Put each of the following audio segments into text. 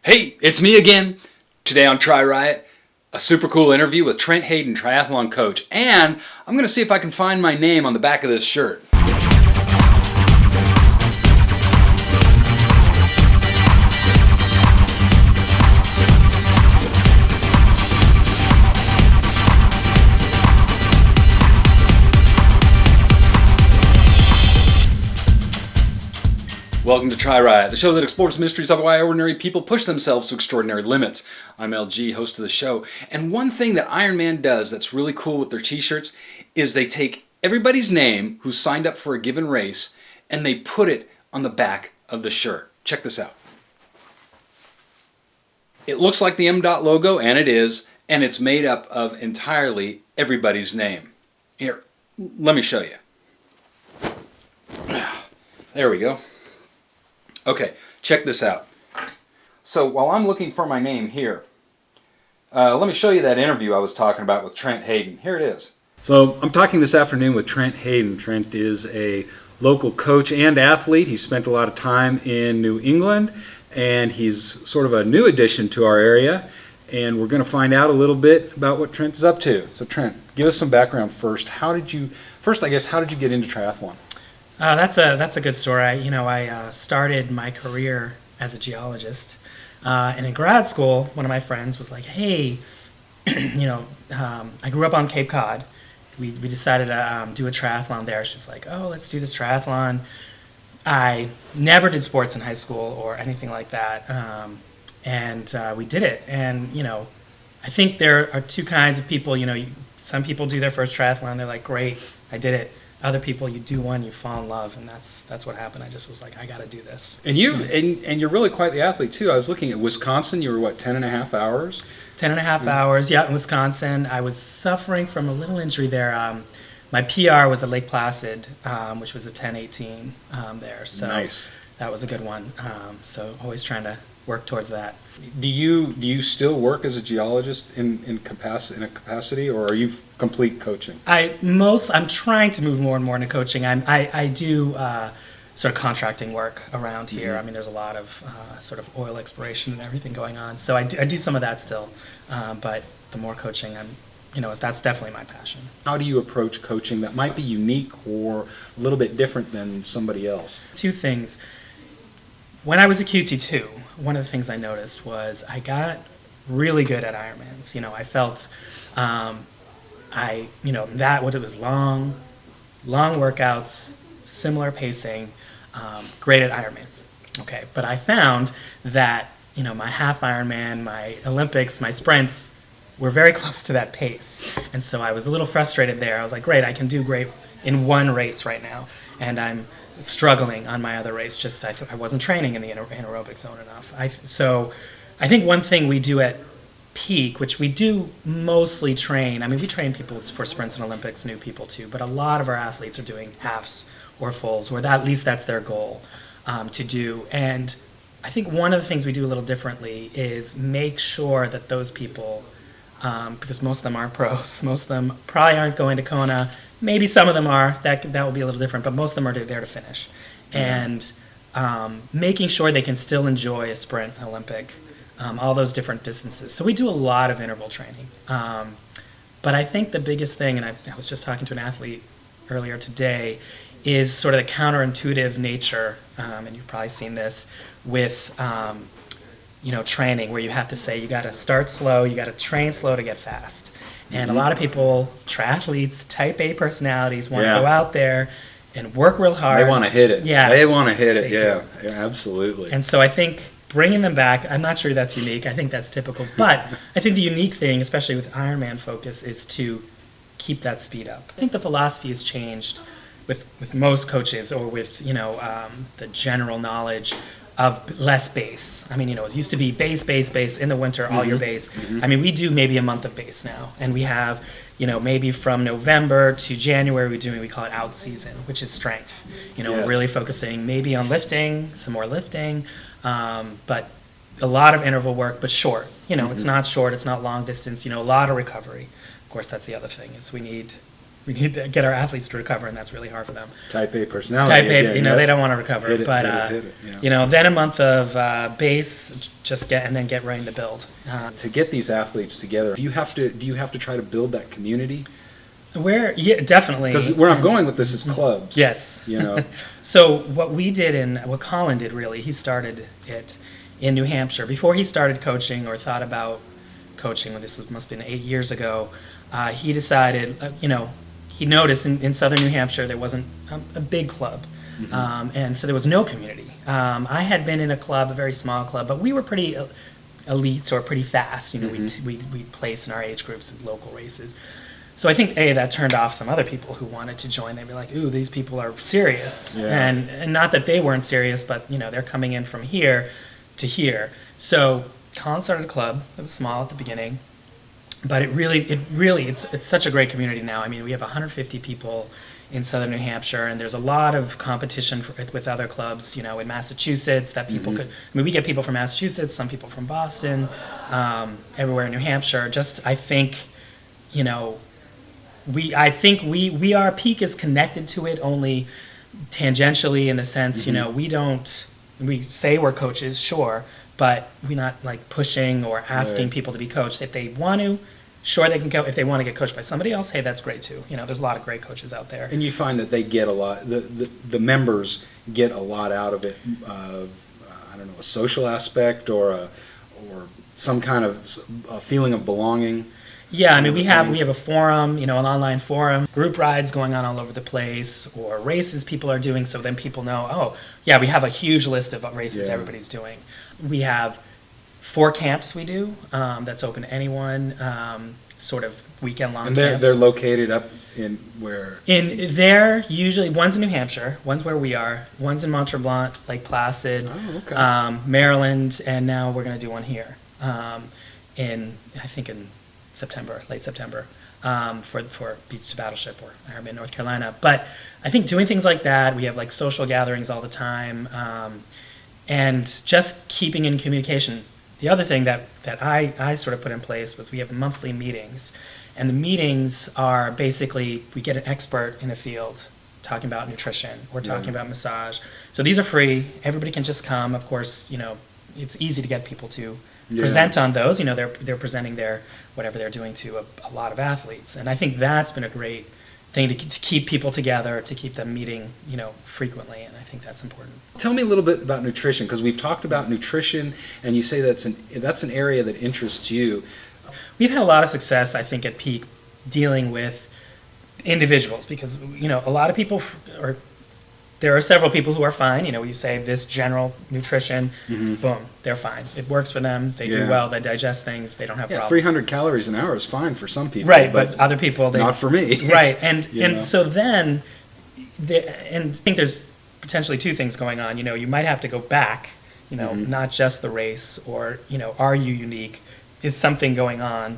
Hey, it's me again. Today on TriRiot, a super cool interview with Trent Hayden, triathlon coach, and I'm going to see if I can find my name on the back of this shirt. Welcome to TriRiot, the show that explores mysteries of why ordinary people push themselves to extraordinary limits. I'm LG, host of the show, and one thing that Ironman does that's really cool with their t-shirts is they take everybody's name who's signed up for a given race and they put it on the back of the shirt. Check this out. It looks like the M.Dot logo, and it is, and it's made up of entirely everybody's name. Here, let me show you. There we go. Okay, check this out. So while I'm looking for my name here, let me show you that interview I was talking about with Trent Hayden. Here it is. So I'm talking this afternoon with Trent Hayden. Trent is a local coach and athlete. He spent a lot of time in New England, and he's sort of a new addition to our area. And we're going to find out a little bit about what Trent is up to. So Trent, give us some background first. How did you get into triathlon? That's a good story. I started my career as a geologist, and in grad school, one of my friends was like, "Hey, I grew up on Cape Cod. We decided to do a triathlon there." She was like, "Oh, let's do this triathlon." I never did sports in high school or anything like that, and we did it. And I think there are two kinds of people. Some people do their first triathlon, they're like, "Great, I did it." Other people, you do one, you fall in love, and that's what happened. I just was like, I got to do this. And you're really quite the athlete too. I was looking at Wisconsin. You were 10.5 hours? 10.5 hours, yeah, in Wisconsin. I was suffering from a little injury there. My PR was at Lake Placid, which was a 10:18 there. So nice. That was a good one. So always trying to work towards that. Do you still work as a geologist in a capacity, or are you complete coaching? I'm trying to move more and more into coaching. I do sort of contracting work around here. I mean, there's a lot of sort of oil exploration and everything going on. So I do some of that still, but the more coaching, that's definitely my passion. How do you approach coaching that might be unique or a little bit different than somebody else? Two things. When I was a QT2, one of the things I noticed was I got really good at Ironmans. I felt it was long workouts, similar pacing, great at Ironmans. Okay, but I found that my half Ironman, my Olympics, my sprints were very close to that pace, and so I was a little frustrated there. I was like, great, I can do great in one race right now, and I'm struggling on my other race. Just I wasn't training in the anaerobic zone enough. So I think one thing we do at peak, which we do mostly train, we train people for sprints and Olympics, new people too, but a lot of our athletes are doing halves or fulls, or at least that's their goal to do. And I think one of the things we do a little differently is make sure that those people, because most of them aren't pros, most of them probably aren't going to Kona. Maybe some of them are. That will be a little different, but most of them are there to finish. And making sure they can still enjoy a sprint, an Olympic, all those different distances. So we do a lot of interval training. But I think the biggest thing, and I was just talking to an athlete earlier today, is sort of the counterintuitive nature, and you've probably seen this, with training, where you have to say you got to start slow, you got to train slow to get fast. And a lot of people, triathletes, type A personalities, want to go out there and work real hard. They want to hit it. Yeah. They want to hit it, yeah, absolutely. And so I think bringing them back, I'm not sure that's unique. I think that's typical. But I think the unique thing, especially with Ironman focus, is to keep that speed up. I think the philosophy has changed with most coaches, or with, the general knowledge of less base. It used to be base in the winter, all your base. We do maybe a month of base now, and we have, maybe from November to January we call it out season, which is strength. We're really focusing maybe on lifting, some more lifting, but a lot of interval work, but short. It's not short, it's not long distance. A lot of recovery. Of course, that's the other thing, is we need we need to get our athletes to recover, and that's really hard for them. Type A personality. Type A, again, they don't want to recover. Hit it, but hit it, yeah. then a month of base, and then get ready to build. To get these athletes together, do you have to try to build that community? Yeah, definitely. Because where I'm going with this is clubs. Yes. So what Colin did really, he started it in New Hampshire. Before he started coaching or thought about coaching, must have been 8 years ago, he decided, he noticed in southern New Hampshire there wasn't a big club. And so there was no community. I had been in a club, a very small club, but we were pretty elite or pretty fast. We'd place in our age groups in local races. So I think that turned off some other people who wanted to join. They'd be like, "Ooh, these people are serious," and not that they weren't serious, but they're coming in from here to here. So Colin started a club. It was small at the beginning, but it's such a great community now. I mean, we have 150 people in southern New Hampshire, and there's a lot of competition with other clubs. In Massachusetts that people could. I mean, we get people from Massachusetts, some people from Boston, everywhere in New Hampshire. I think our peak is connected to it only tangentially, in the sense, we say we're coaches, sure, but we're not like pushing or asking people to be coached. If they want to, sure, they can go. If they want to get coached by somebody else, hey, that's great too. There's a lot of great coaches out there. And you find that they get a lot, the members get a lot out of it. I don't know, a social aspect or some kind of a feeling of belonging. Yeah, I mean, we have a forum, an online forum, group rides going on all over the place, or races people are doing, so then people know, oh, yeah, we have a huge list of races everybody's doing. We have 4 camps we do, that's open to anyone, sort of weekend-long camps. And they're located up in where? They're usually, one's in New Hampshire, one's where we are, one's in Mont-Tremblant, Lake Placid, Maryland, and now we're going to do one here in late September, for Beach to Battleship or Ironman North Carolina. But I think doing things like that, we have like social gatherings all the time, and just keeping in communication. The other thing that I sort of put in place was we have monthly meetings, and the meetings are basically, we get an expert in the field talking about nutrition or talking about massage. So these are free. Everybody can just come. Of course, it's easy to get people to present on those. They're presenting whatever they're doing to a lot of athletes, and I think that's been a great thing to keep people together, to keep them meeting frequently, and I think that's important. Tell me a little bit about nutrition, because we've talked about nutrition, and you say that's an area that interests you. We've had a lot of success, I think, at Peak dealing with individuals, because a lot of people there are several people who are fine. You say this general nutrition, boom, they're fine. It works for them. They do well. They digest things. They don't have problems. 300 calories an hour is fine for some people. Right, but other people, not for me. Right, and so then, and I think there's potentially 2 things going on. You might have to go back. Not just the race, or are you unique? Is something going on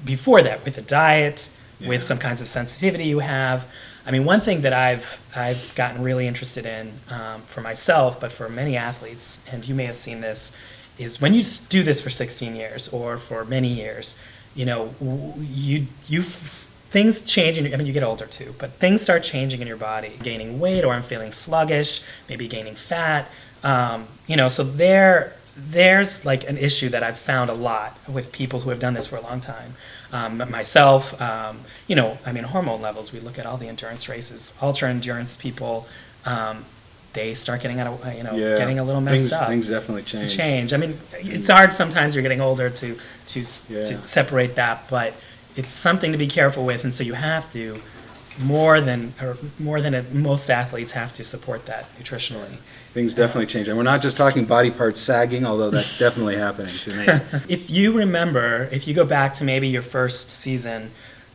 before that with the diet, with some kinds of sensitivity you have? I mean, one thing that I've gotten really interested in for myself, but for many athletes, and you may have seen this, is when you do this for 16 years or for many years, things change. You get older too, but things start changing in your body. Gaining weight, or I'm feeling sluggish, maybe gaining fat. So there's like an issue that I've found a lot with people who have done this for a long time. Myself, hormone levels, we look at all the endurance races, ultra endurance people, they start getting out of, getting a little messed up. Things definitely change. I mean, it's hard sometimes, you're getting older to separate that, but it's something to be careful with, and so you have to, more than most athletes have to support that nutritionally. Things definitely change. And we're not just talking body parts sagging, although that's definitely happening to me. If you go back to maybe your first season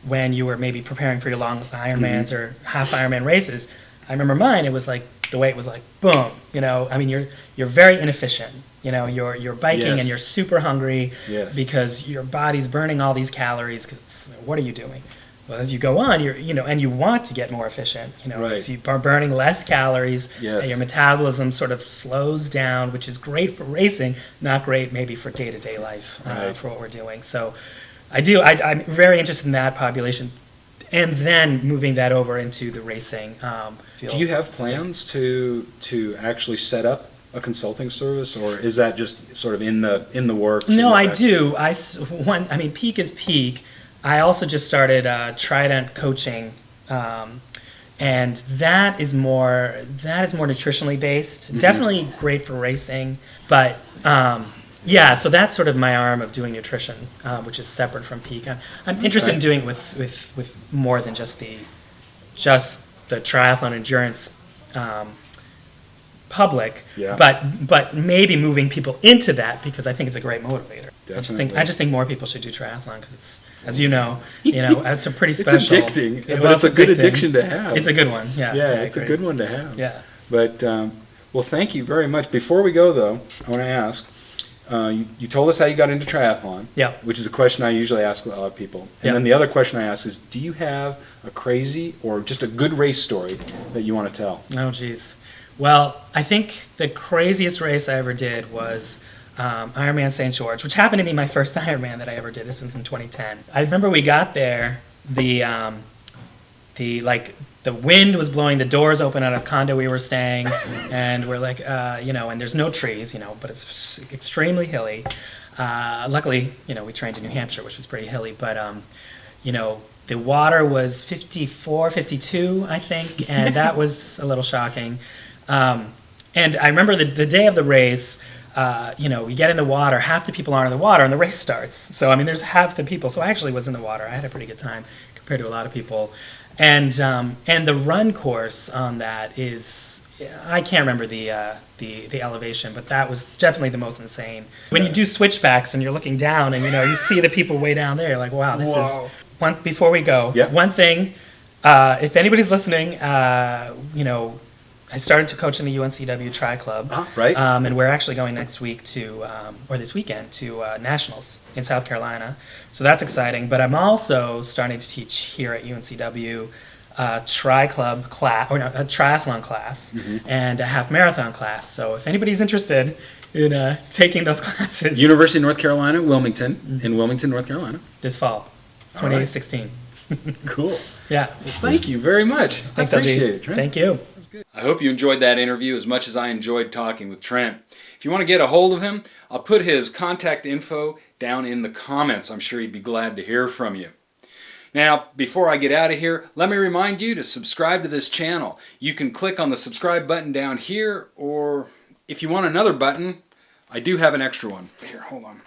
when you were maybe preparing for your long Ironmans or half Ironman races, I remember mine, it was like, the weight was like, boom. You're very inefficient. You're biking and you're super hungry because your body's burning all these calories, because what are you doing? Well, as you go on, and you want to get more efficient, so you are burning less calories, and your metabolism sort of slows down, which is great for racing, not great maybe for day-to-day life, for what we're doing. So I'm very interested in that population. and then moving that over into the racing field. Do you have plans to actually set up a consulting service, or is that just sort of in the works? No, I do. I mean, peak is peak. I also just started TRIRIot coaching, and that is more nutritionally based. Mm-hmm. Definitely great for racing, but yeah. So that's sort of my arm of doing nutrition, which is separate from peak. I'm interested in doing it with more than just the triathlon endurance public, Yeah. but maybe moving people into that, because I think it's a great motivator. Definitely. I just think more people should do triathlon, because it's, as you know, it's a pretty special. It's addicting, but it's a good addiction to have. It's a good one. Yeah. Yeah, it's a good one to have. Yeah. But well, thank you very much. Before we go, though, I want to ask. You told us how you got into triathlon, Yeah. which is a question I usually ask a lot of people. And Yeah. then the other question I ask is, do you have a crazy or just a good race story that you want to tell? Oh, geez. Well, I think the craziest race I ever did was Ironman St. George, which happened to be my first Ironman that I ever did. This was in 2010. I remember we got there, the wind was blowing the doors open at a condo we were staying, and we're like, and there's no trees, but it's extremely hilly. Luckily, we trained in New Hampshire, which was pretty hilly, but the water was 54, 52, I think, and that was a little shocking. And I remember the day of the race, we get in the water, half the people aren't in the water, and the race starts. So, I mean, there's half the people. So I actually was in the water. I had a pretty good time compared to a lot of people. And the run course on that is, I can't remember the elevation, but that was definitely the most insane. When you do switchbacks and you're looking down and, you see the people way down there, you're like, wow, this is... Before we go, one thing, if anybody's listening, I started to coach in the UNCW Tri Club, right? And we're actually going next week or this weekend to Nationals in South Carolina. So that's exciting. But I'm also starting to teach here at UNCW Tri Club class, or no, a triathlon class, and a half marathon class. So if anybody's interested in taking those classes, University of North Carolina, Wilmington, in Wilmington, North Carolina, this fall, 2016. Cool. Yeah. Well, thank you very much. Thanks, I appreciate it, Trent. Thank you. I hope you enjoyed that interview as much as I enjoyed talking with Trent. If you want to get a hold of him, I'll put his contact info down in the comments. I'm sure he'd be glad to hear from you. Now, before I get out of here, let me remind you to subscribe to this channel. You can click on the subscribe button down here, or if you want another button, I do have an extra one. Here, hold on.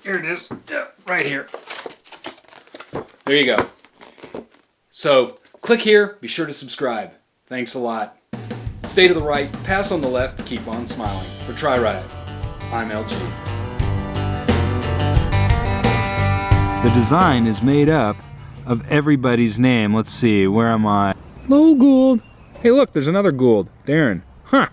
Here it is. Right here. There you go. So, click here, be sure to subscribe. Thanks a lot. Stay to the right, pass on the left, keep on smiling. For TriRiot, I'm LG. The design is made up of everybody's name. Let's see, where am I? Hello, Gould. Hey, look, there's another Gould. Darren. Huh.